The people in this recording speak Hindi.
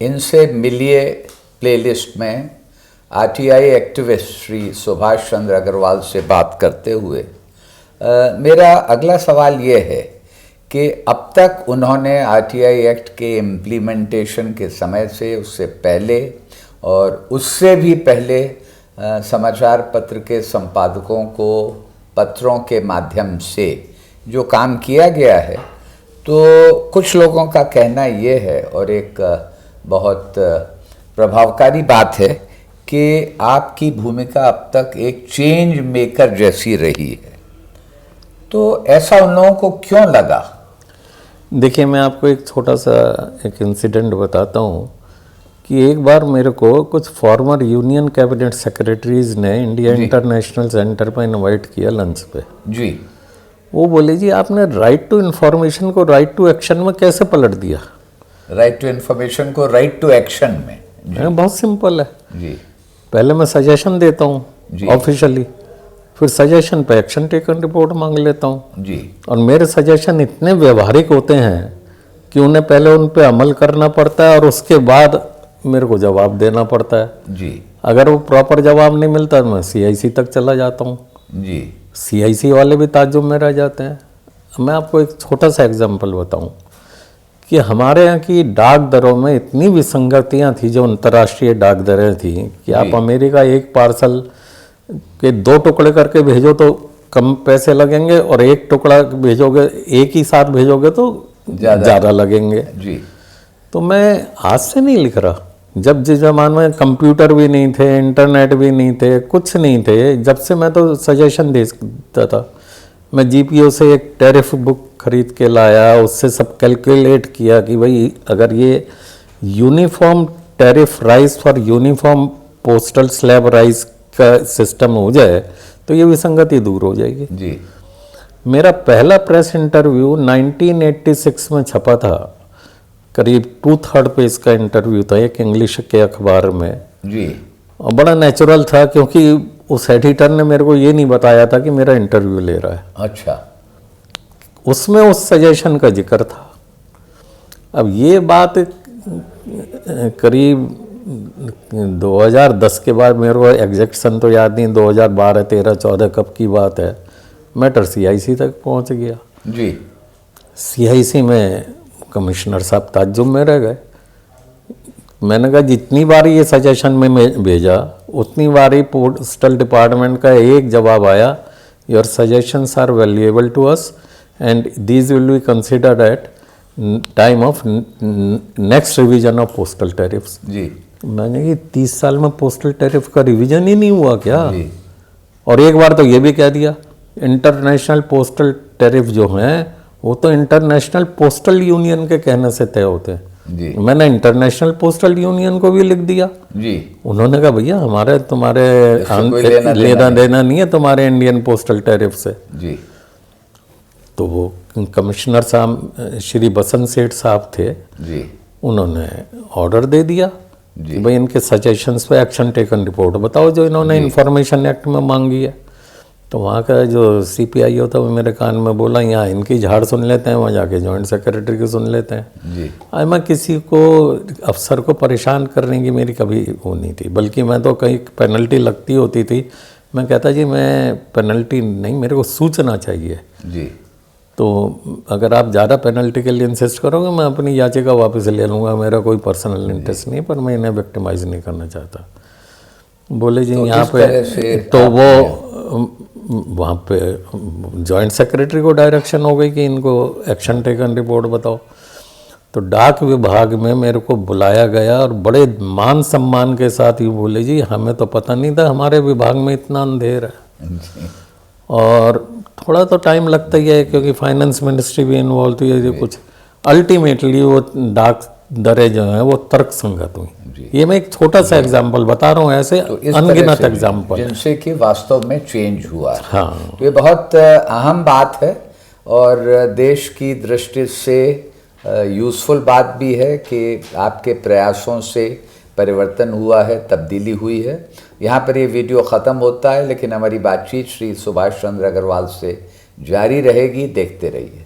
इनसे मिलिए प्लेलिस्ट में आरटीआई एक्टिविस्ट श्री सुभाष चंद्र अग्रवाल से बात करते हुए मेरा अगला सवाल ये है कि अब तक उन्होंने आरटीआई एक्ट के इम्प्लीमेंटेशन के समय से, उससे पहले और उससे भी पहले समाचार पत्र के संपादकों को पत्रों के माध्यम से जो काम किया गया है, तो कुछ लोगों का कहना ये है और एक बहुत प्रभावकारी बात है कि आपकी भूमिका अब तक एक चेंज मेकर जैसी रही है। तो ऐसा उन लोगों को क्यों लगा? देखिए, मैं आपको एक छोटा सा एक इंसिडेंट बताता हूँ कि एक बार मेरे को कुछ फॉर्मर यूनियन कैबिनेट सेक्रेटरीज ने इंडिया इंटरनेशनल सेंटर पर इनवाइट किया लंच पे जी। वो बोले जी आपने राइट टू इन्फॉर्मेशन को राइट टू एक्शन में कैसे पलट दिया? राइट टू इन्फॉर्मेशन को राइट टू एक्शन में बहुत सिंपल है जी। पहले मैं सजेशन देता हूँ ऑफिशियली, फिर सजेशन पे एक्शन टेकन रिपोर्ट मांग लेता हूँ जी। और मेरे सजेशन इतने व्यवहारिक होते हैं कि उन्हें पहले उन पे अमल करना पड़ता है और उसके बाद मेरे को जवाब देना पड़ता है जी। अगर वो प्रॉपर जवाब नहीं मिलता तो मैं सीआईसी तक चला जाता हूँ जी। सीआईसी वाले भी ताज्जुब में रह जाते हैं। मैं आपको एक छोटा सा एग्जांपल बताऊं कि हमारे यहाँ की डाक दरों में इतनी विसंगतियाँ थी, जो अंतर्राष्ट्रीय डाक दरें थी, कि आप अमेरिका एक पार्सल के 2 टुकड़े करके भेजो तो कम पैसे लगेंगे और 1 टुकड़ा भेजोगे, एक ही साथ भेजोगे तो ज़्यादा लगेंगे जी। तो मैं आज से नहीं लिख रहा, जब जिस ज़माने में कंप्यूटर भी नहीं थे, इंटरनेट भी नहीं थे, कुछ नहीं थे, जब से मैं तो सजेशन देता था। मैं जीपीओ से एक टैरिफ बुक खरीद के लाया, उससे सब कैलकुलेट किया कि भाई अगर ये uniform tariff rise for uniform postal slab rise का सिस्टम हो जाए तो ये विसंगति दूर हो जाएगी जी। मेरा पहला प्रेस इंटरव्यू 1986 में छपा था, करीब 2/3 पेज का इंटरव्यू था एक इंग्लिश के अखबार में जी। और बड़ा नेचुरल था क्योंकि उस एडिटर ने मेरे को ये नहीं बताया था कि मेरा इंटरव्यू ले रहा है। अच्छा। उसमें उस सजेशन का जिक्र था। अब ये बात करीब 2010 के बाद, मेरे को एग्जैक्ट सन तो याद नहीं, 2012, 13, 14 कब की बात है, मैटर सीआईसी तक पहुंच गया जी। सीआईसी में कमिश्नर साहब ताज्जुब में रह गए। मैंने कहा जितनी बार ये सजेशन में भेजा उतनी बार ही पोस्टल डिपार्टमेंट का एक जवाब आया, your suggestions are valuable to us and these will be considered at time of next revision of postal tariffs जी। मैंने ये 30 साल में पोस्टल टैरिफ का रिवीजन ही नहीं हुआ क्या जी। और एक बार तो ये भी कह दिया इंटरनेशनल पोस्टल टैरिफ जो हैं वो तो इंटरनेशनल पोस्टल यूनियन के कहने से तय होते हैं जी। मैंने इंटरनेशनल पोस्टल यूनियन को भी लिख दिया जी। उन्होंने कहा भैया हमारे तुम्हारे लेना देना नहीं है तुम्हारे इंडियन पोस्टल टैरिफ से जी। तो वो कमिश्नर साहब श्री बसंत सेठ साहब थे जी। उन्होंने ऑर्डर दे दिया कि भाई इनके सजेशंस पे एक्शन टेकन रिपोर्ट बताओ जो इन्होंने इंफॉर्मेशन एक्ट में मांगी है। तो वहाँ का जो सीपीआईओ था वो मेरे कान में बोला यहाँ इनकी झाड़ सुन लेते हैं, वहाँ जाके जॉइंट सेक्रेटरी की सुन लेते हैं जी। आज मैं किसी को अफसर को परेशान करने की मेरी कभी वो नहीं थी, बल्कि मैं तो कहीं पेनल्टी लगती होती थी मैं कहता जी मैं पेनल्टी नहीं, मेरे को सूचना चाहिए जी। तो अगर आप ज़्यादा पेनल्टी के लिए इंसिस्ट करोगे मैं अपनी याचिका वापस ले लूँगा, मेरा कोई पर्सनल इंटरेस्ट नहीं, पर मैं इन्हें विक्टिमाइज नहीं करना चाहता। बोले जी तो यहाँ पे तो वो वहाँ पे जॉइंट सेक्रेटरी को डायरेक्शन हो गई कि इनको एक्शन टेकन रिपोर्ट बताओ। तो डाक विभाग में मेरे को बुलाया गया और बड़े मान सम्मान के साथ ही बोले जी हमें तो पता नहीं था हमारे विभाग में इतना अंधेर है और थोड़ा तो टाइम लगता ही है क्योंकि फाइनेंस मिनिस्ट्री भी इन्वॉल्व हुई है कुछ। अल्टीमेटली वो डाक दरें जो हैं वो तर्क संगत हुई। ये मैं एक छोटा सा एग्जांपल बता रहा हूँ, ऐसे तो अनगिनत एग्जांपल जिनसे कि वास्तव में चेंज हुआ। हाँ, तो ये बहुत अहम बात है और देश की दृष्टि से यूज़फुल बात भी है कि आपके प्रयासों से परिवर्तन हुआ है, तब्दीली हुई है। यहाँ पर ये वीडियो ख़त्म होता है लेकिन हमारी बातचीत श्री सुभाष चंद्र अग्रवाल से जारी रहेगी, देखते रहिए।